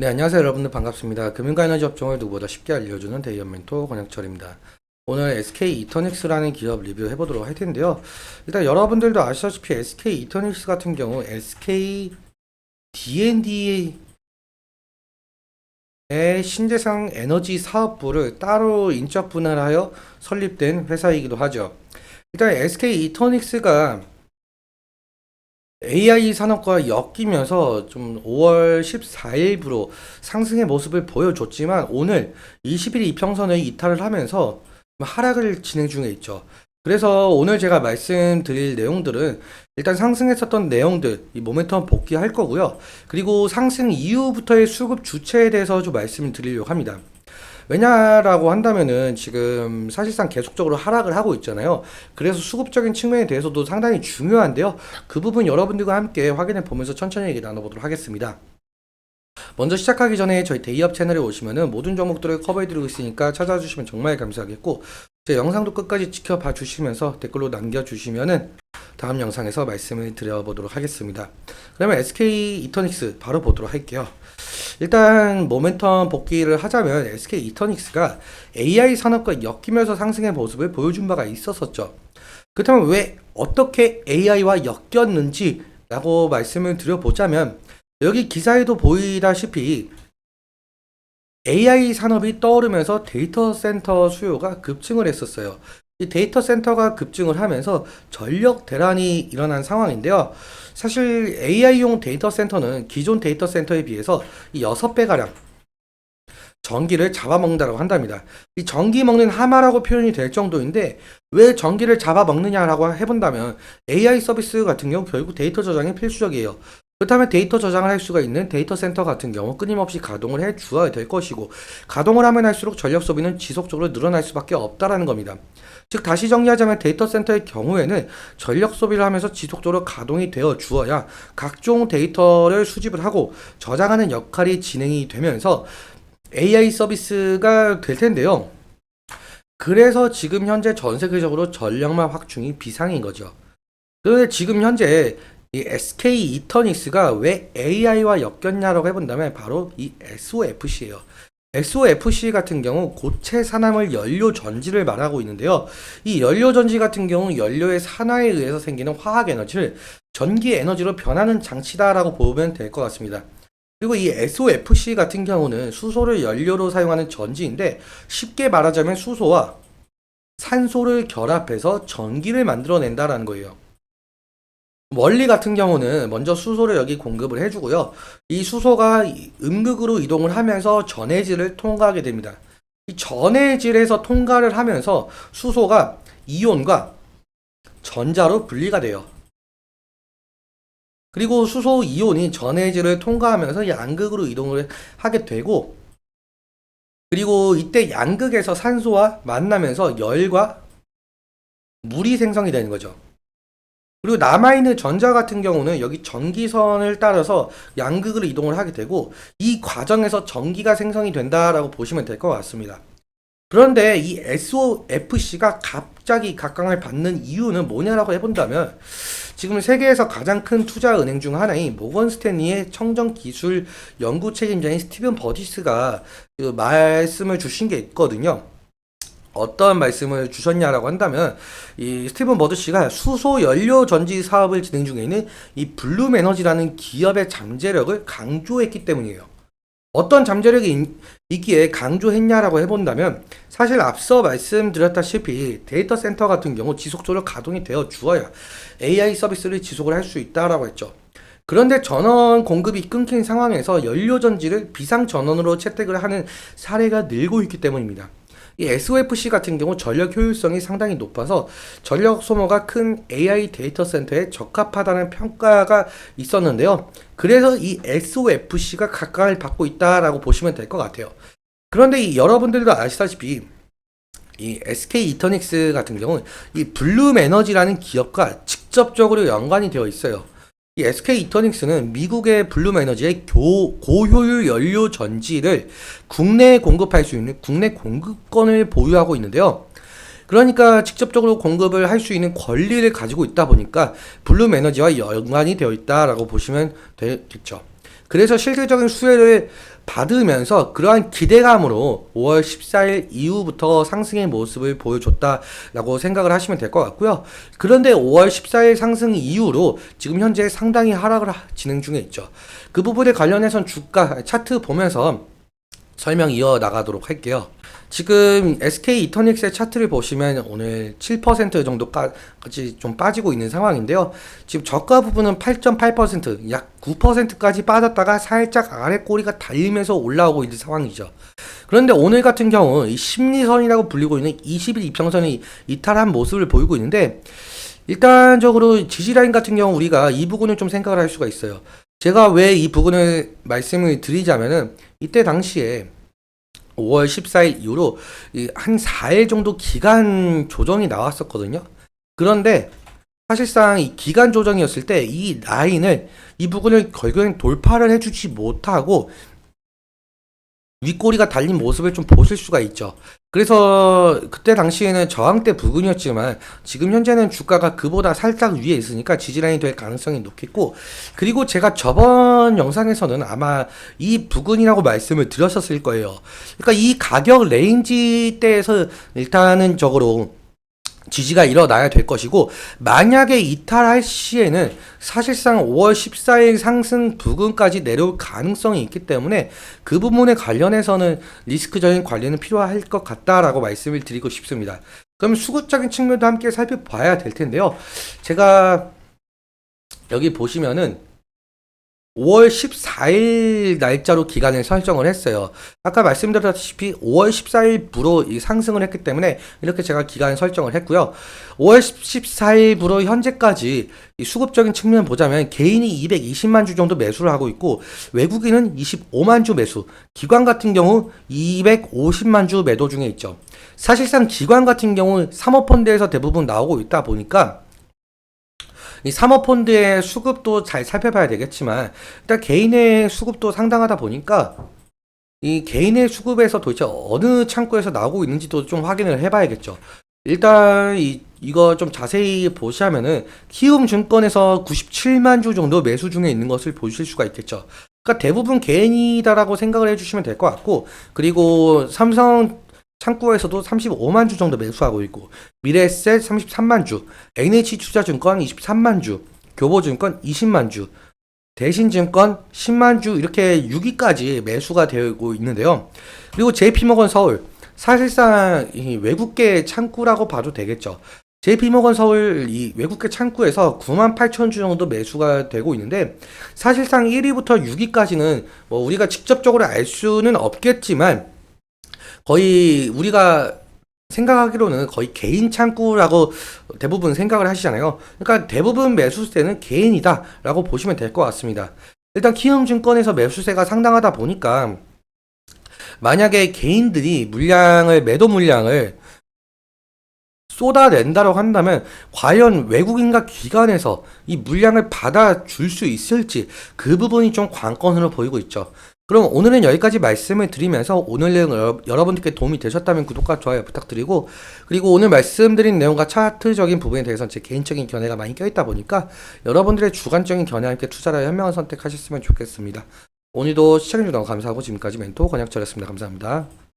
네, 안녕하세요 여러분들 반갑습니다. 금융과 에너지 업종을 누구보다 쉽게 알려주는 대기업 멘토 권혁철입니다. 오늘 SK 이터닉스라는 기업 리뷰해 보도록 할 텐데요. 일단 여러분들도 아시다시피 SK 이터닉스 같은 경우 SK D&D의 신재생 에너지 사업부를 따로 인적 분할하여 설립된 회사이기도 하죠. 일단 SK 이터닉스가 AI 산업과 엮이면서 좀 5월 14일부로 상승의 모습을 보여줬지만 오늘 20일 이평선을 이탈을 하면서 하락을 진행 중에 있죠. 그래서 오늘 제가 말씀드릴 내용들은 일단 상승했었던 내용들, 이 모멘텀 복귀할 거고요. 그리고 상승 이후부터의 수급 주체에 대해서 좀 말씀을 드리려고 합니다. 왜냐라고 한다면은 지금 사실상 계속적으로 하락을 하고 있잖아요. 그래서 수급적인 측면에 대해서도 상당히 중요한데요. 그 부분 여러분들과 함께 확인해 보면서 천천히 얘기 나눠보도록 하겠습니다. 먼저 시작하기 전에 저희 대기업 채널에 오시면은 모든 종목들을 커버해드리고 있으니까 찾아주시면 정말 감사하겠고, 제 영상도 끝까지 지켜봐 주시면서 댓글로 남겨주시면은 다음 영상에서 말씀을 드려보도록 하겠습니다. 그러면 SK 이터닉스 바로 보도록 할게요. 일단 모멘텀 복귀를 하자면 SK 이터닉스가 AI 산업과 엮이면서 상승의 모습을 보여준 바가 있었었죠. 그렇다면 왜 어떻게 AI와 엮였는지 라고 말씀을 드려보자면 여기 기사에도 보이다시피 AI 산업이 떠오르면서 데이터 센터 수요가 급증을 했었어요. 이 데이터 센터가 급증을 하면서 전력 대란이 일어난 상황인데요. 사실 AI용 데이터 센터는 기존 데이터 센터에 비해서 이 6배가량 전기를 잡아먹는다고 한답니다. 이 전기 먹는 하마라고 표현이 될 정도인데 왜 전기를 잡아먹느냐라고 해본다면 AI 서비스 같은 경우 결국 데이터 저장이 필수적이에요. 그렇다면 데이터 저장을 할 수가 있는 데이터 센터 같은 경우 끊임없이 가동을 해 주어야 될 것이고 가동을 하면 할수록 전력 소비는 지속적으로 늘어날 수밖에 없다라는 겁니다. 즉 다시 정리하자면 데이터 센터의 경우에는 전력 소비를 하면서 지속적으로 가동이 되어 주어야 각종 데이터를 수집을 하고 저장하는 역할이 진행이 되면서 AI 서비스가 될 텐데요. 그래서 지금 현재 전 세계적으로 전력망 확충이 비상인 거죠. 그런데 지금 현재 이 SK 이터닉스가 왜 AI와 엮였냐라고 해본다면 바로 이 SOFC예요. SOFC 같은 경우 고체 산화물 연료 전지를 말하고 있는데요. 이 연료 전지 같은 경우 연료의 산화에 의해서 생기는 화학 에너지를 전기 에너지로 변하는 장치다라고 보면 될 것 같습니다. 그리고 이 SOFC 같은 경우는 수소를 연료로 사용하는 전지인데 쉽게 말하자면 수소와 산소를 결합해서 전기를 만들어낸다라는 거예요. 원리 같은 경우는 먼저 수소를 여기 공급을 해주고요. 이 수소가 음극으로 이동을 하면서 전해질을 통과하게 됩니다. 이 전해질에서 통과를 하면서 수소가 이온과 전자로 분리가 돼요. 그리고 수소 이온이 전해질을 통과하면서 양극으로 이동을 하게 되고 그리고 이때 양극에서 산소와 만나면서 열과 물이 생성이 되는 거죠. 그리고 남아있는 전자 같은 경우는 여기 전기선을 따라서 양극으로 이동을 하게 되고 이 과정에서 전기가 생성이 된다라고 보시면 될 것 같습니다. 그런데 이 SOFC가 갑자기 각광을 받는 이유는 뭐냐라고 해본다면 지금 세계에서 가장 큰 투자 은행 중 하나인 모건 스탠리의 청정 기술 연구 책임자인 스티븐 버디스가 그 말씀을 주신 게 있거든요. 어떤 말씀을 주셨냐라고 한다면 이 스티븐 버드씨가 수소 연료 전지 사업을 진행 중에 있는 이 블룸 에너지라는 기업의 잠재력을 강조했기 때문이에요. 어떤 잠재력이 있기에 강조했냐라고 해본다면 사실 앞서 말씀드렸다시피 데이터 센터 같은 경우 지속적으로 가동이 되어 주어야 AI 서비스를 지속을 할 수 있다라고 했죠. 그런데 전원 공급이 끊긴 상황에서 연료 전지를 비상 전원으로 채택을 하는 사례가 늘고 있기 때문입니다. 이 SOFC 같은 경우 전력 효율성이 상당히 높아서 전력 소모가 큰 AI 데이터 센터에 적합하다는 평가가 있었는데요. 그래서 이 SOFC가 각광을 받고 있다라고 보시면 될 것 같아요. 그런데 여러분들도 아시다시피 이 SK 이터닉스 같은 경우는 이 블룸 에너지라는 기업과 직접적으로 연관이 되어 있어요. 이 SK 이터닉스는 미국의 블룸 에너지의 고효율 연료 전지를 국내에 공급할 수 있는 국내 공급권을 보유하고 있는데요. 그러니까 직접적으로 공급을 할 수 있는 권리를 가지고 있다 보니까 블룸 에너지와 연관이 되어 있다라고 보시면 되겠죠. 그래서 실질적인 수혜를 받으면서 그러한 기대감으로 5월 14일 이후부터 상승의 모습을 보여줬다라고 생각을 하시면 될 것 같고요. 그런데 5월 14일 상승 이후로 지금 현재 상당히 하락을 진행 중에 있죠. 그 부분에 관련해선 주가 차트 보면서 설명 이어나가도록 할게요. 지금 SK 이터닉스의 차트를 보시면 오늘 7% 정도까지 좀 빠지고 있는 상황인데요. 지금 저가 부분은 8.8%, 약 9%까지 빠졌다가 살짝 아래 꼬리가 달리면서 올라오고 있는 상황이죠. 그런데 오늘 같은 경우 이 심리선이라고 불리고 있는 20일 이평선이 이탈한 모습을 보이고 있는데, 일단적으로 지지라인 같은 경우 우리가 이 부분을 좀 생각을 할 수가 있어요. 제가 왜 이 부분을 말씀을 드리자면은, 이때 당시에 5월 14일 이후로 한 4일 정도 기간 조정이 나왔었거든요. 그런데 사실상 이 기간 조정이었을 때 이 라인을, 이 부분을 결국엔 돌파를 해주지 못하고 윗꼬리가 달린 모습을 좀 보실 수가 있죠. 그래서 그때 당시에는 저항대 부근이었지만 지금 현재는 주가가 그보다 살짝 위에 있으니까 지지라인이 될 가능성이 높겠고, 그리고 제가 저번 영상에서는 아마 이 부근이라고 말씀을 드렸었을 거예요. 그러니까 이 가격 레인지대에서 일단은 적으로 지지가 일어나야 될 것이고, 만약에 이탈할 시에는 사실상 5월 14일 상승 부근까지 내려올 가능성이 있기 때문에 그 부분에 관련해서는 리스크적인 관리는 필요할 것 같다라고 말씀을 드리고 싶습니다. 그럼 수급적인 측면도 함께 살펴봐야 될 텐데요. 제가 여기 보시면은 5월 14일 날짜로 기간을 설정을 했어요. 아까 말씀드렸다시피 5월 14일부로 이 상승을 했기 때문에 이렇게 제가 기간 설정을 했고요. 5월 14일부로 현재까지 이 수급적인 측면 보자면 개인이 220만 주 정도 매수를 하고 있고, 외국인은 25만 주 매수, 기관 같은 경우 250만 주 매도 중에 있죠. 사실상 기관 같은 경우 사모펀드에서 대부분 나오고 있다 보니까 이 사모펀드의 수급도 잘 살펴봐야 되겠지만, 일단 개인의 수급도 상당하다 보니까 이 개인의 수급에서 도대체 어느 창구에서 나오고 있는지도 좀 확인을 해봐야겠죠. 일단 이거 좀 자세히 보시면은 키움증권에서 97만 주 정도 매수 중에 있는 것을 보실 수가 있겠죠. 그러니까 대부분 개인이다라고 생각을 해주시면 될 것 같고, 그리고 삼성 창구에서도 35만 주 정도 매수하고 있고, 미래에셋 33만 주, NH투자증권 23만 주, 교보증권 20만 주, 대신증권 10만 주, 이렇게 6위까지 매수가 되고 있는데요. 그리고 JP모건 서울, 사실상 이 외국계 창구라고 봐도 되겠죠. JP모건 서울 이 외국계 창구에서 9만 8천 주 정도 매수가 되고 있는데, 사실상 1위부터 6위까지는 뭐 우리가 직접적으로 알 수는 없겠지만 거의 우리가 생각하기로는 거의 개인 창구라고 대부분 생각을 하시잖아요. 그러니까 대부분 매수세는 개인이다라고 보시면 될 것 같습니다. 일단 키움증권에서 매수세가 상당하다 보니까 만약에 개인들이 매도 물량을 쏟아낸다고 한다면 과연 외국인과 기관에서 이 물량을 받아줄 수 있을지, 그 부분이 좀 관건으로 보이고 있죠. 그럼 오늘은 여기까지 말씀을 드리면서 오늘 내용 여러분들께 도움이 되셨다면 구독과 좋아요 부탁드리고, 그리고 오늘 말씀드린 내용과 차트적인 부분에 대해서는 제 개인적인 견해가 많이 껴있다 보니까 여러분들의 주관적인 견해와 함께 투자를 현명한 선택하셨으면 좋겠습니다. 오늘도 시청해주셔서 너무 감사하고 지금까지 멘토 권혁철이었습니다. 감사합니다.